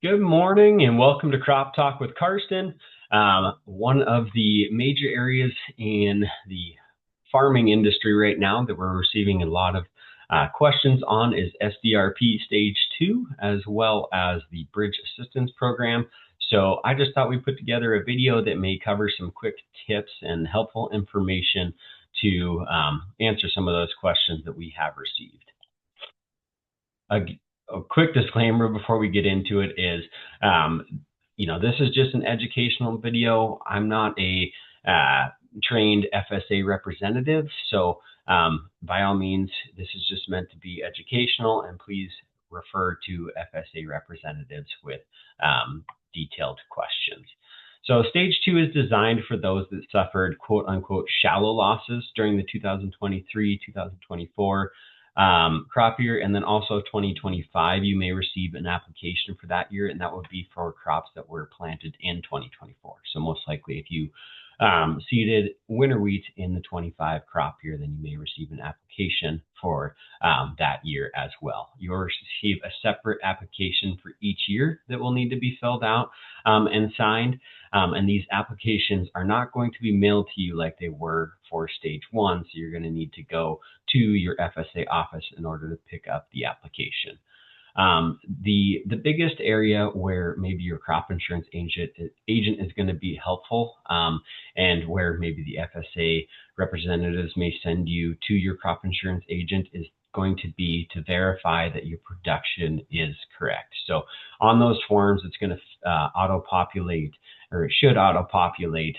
Good morning and welcome to Crop Talk with Karston. One of the major areas in the farming industry right now that we're receiving a lot of questions on is SDRP Stage 2, as well as the Bridge Assistance Program. So I just thought we'd put together a video that may cover some quick tips and helpful information to answer some of those questions that we have received. A quick disclaimer before we get into it is, this is just an educational video. I'm not a trained FSA representative, so by all means, this is just meant to be educational, and please refer to FSA representatives with detailed questions. So Stage 2 is designed for those that suffered quote unquote shallow losses during the 2023-2024 crop year, and then also 2025, you may receive an application for that year, and that would be for crops that were planted in 2024. So most likely if you seeded winter wheat in the 25 crop year, then you may receive an application for that year as well. You'll receive a separate application for each year that will need to be filled out and signed. And these applications are not going to be mailed to you like they were for Stage 1. So you're going to need to go to your FSA office in order to pick up the application. The biggest area where maybe your crop insurance agent is going to be helpful, and where maybe the FSA representatives may send you to your crop insurance agent, is going to be to verify that your production is correct. So on those forms, it's going to auto-populate, or it should auto-populate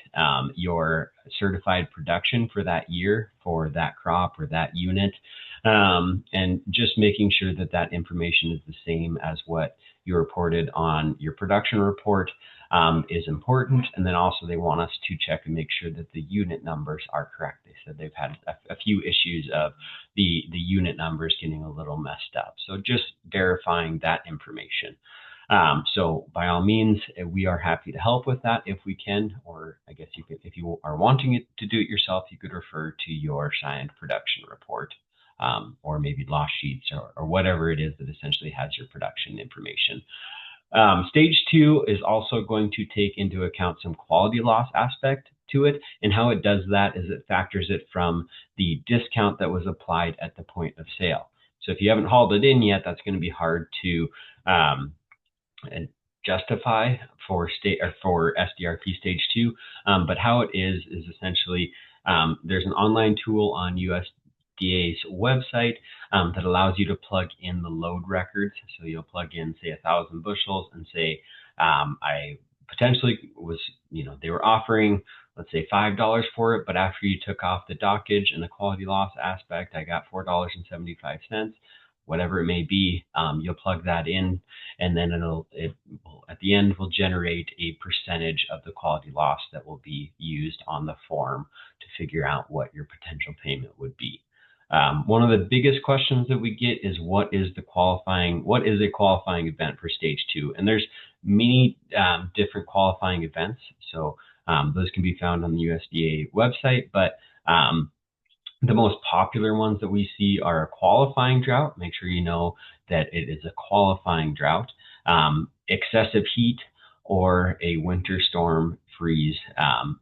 your certified production for that year, for that crop or that unit. And just making sure that that information is the same as what you reported on your production report is important. And then also they want us to check and make sure that the unit numbers are correct. They said they've had a few issues of the unit numbers getting a little messed up. So just verifying that information. So by all means, we are happy to help with that if we can, or I guess you could, if you are wanting it to do it yourself, you could refer to your signed production report. Or maybe loss sheets, or whatever it is that essentially has your production information. Stage 2 is also going to take into account some quality loss aspect to it, and how it does that is it factors it from the discount that was applied at the point of sale. So if you haven't hauled it in yet, that's going to be hard to justify for SDRP Stage 2. But how it is essentially there's an online tool on USDA's website that allows you to plug in the load records. So you'll plug in, say, 1,000 bushels and say, I potentially was, they were offering, let's say, $5 for it, but after you took off the dockage and the quality loss aspect, I got $4.75. Whatever it may be, you'll plug that in, and then it will at the end will generate a percentage of the quality loss that will be used on the form to figure out what your potential payment would be. One of the biggest questions that we get is what is a qualifying event for Stage 2? And there's many different qualifying events. So those can be found on the USDA website, but the most popular ones that we see are a qualifying drought. Make sure you know that it is a qualifying drought, excessive heat, or a winter storm freeze.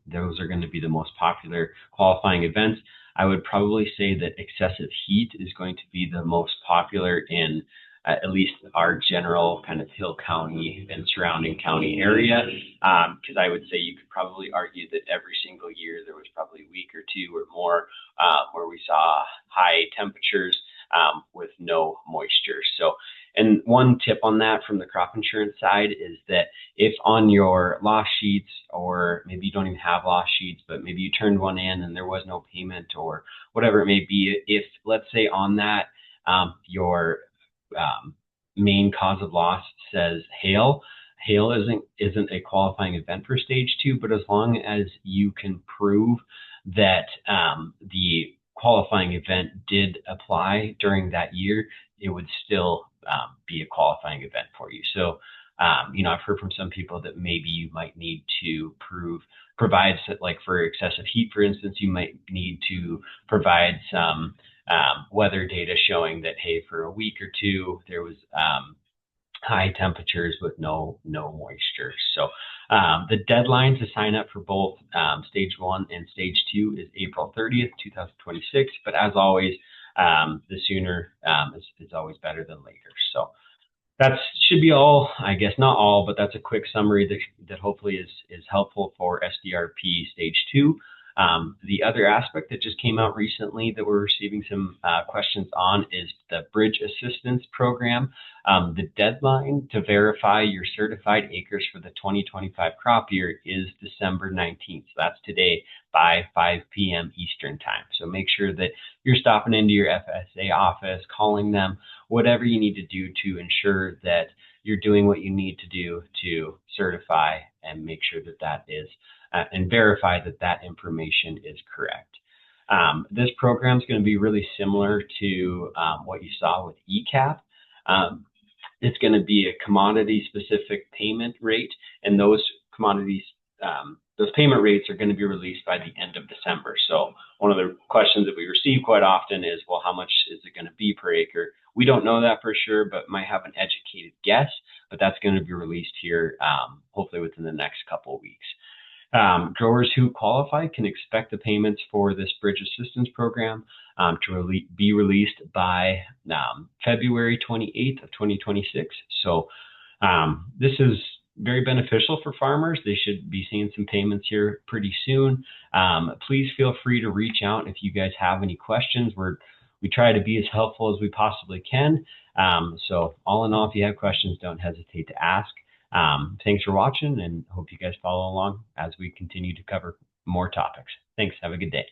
Those are going to be the most popular qualifying events. I would probably say that excessive heat is going to be the most popular in at least our general kind of Hill County and surrounding county area, because I would say you could probably argue that every single year there was probably a week or two or more where we saw high temperatures with no moisture. So, and one tip on that from the crop insurance side is that if on your loss sheets, or maybe you don't even have loss sheets, but maybe you turned one in and there was no payment or whatever it may be, if let's say on that your main cause of loss says hail isn't a qualifying event for Stage 2, but as long as you can prove that the qualifying event did apply during that year, it would still be a qualifying event for you. So, I've heard from some people that maybe you might need to provide, like for excessive heat, for instance, you might need to provide some weather data showing that, hey, for a week or two, there was high temperatures with no moisture. So the deadline to sign up for both stage 1 and stage 2 is April 30th, 2026. But as always, the sooner is always better than later. So that should be all, I guess, not all, but that's a quick summary that hopefully is helpful for SDRP Stage 2. The other aspect that just came out recently that we're receiving some questions on is the Bridge Assistance Program. The deadline to verify your certified acres for the 2025 crop year is December 19th. So that's today by 5 p.m. Eastern time. So make sure that you're stopping into your FSA office, calling them, whatever you need to do to ensure that you're doing what you need to do to certify and make sure that that is and verify that that information is correct. This program is going to be really similar to what you saw with ECAP. It's going to be a commodity-specific payment rate, and those payment rates are going to be released by the end of December. So one of the questions that we receive quite often is, well, how much is it going to be per acre? We don't know that for sure, but might have an educated guess. But that's going to be released here, hopefully within the next couple of weeks. Growers who qualify can expect the payments for this Bridge Assistance Program to be released by February 28th of 2026. So this is very beneficial for farmers. They should be seeing some payments here pretty soon. Please feel free to reach out if you guys have any questions. We try to be as helpful as we possibly can. So all in all, if you have questions, don't hesitate to ask. Thanks for watching, and hope you guys follow along as we continue to cover more topics. Thanks. Have a good day.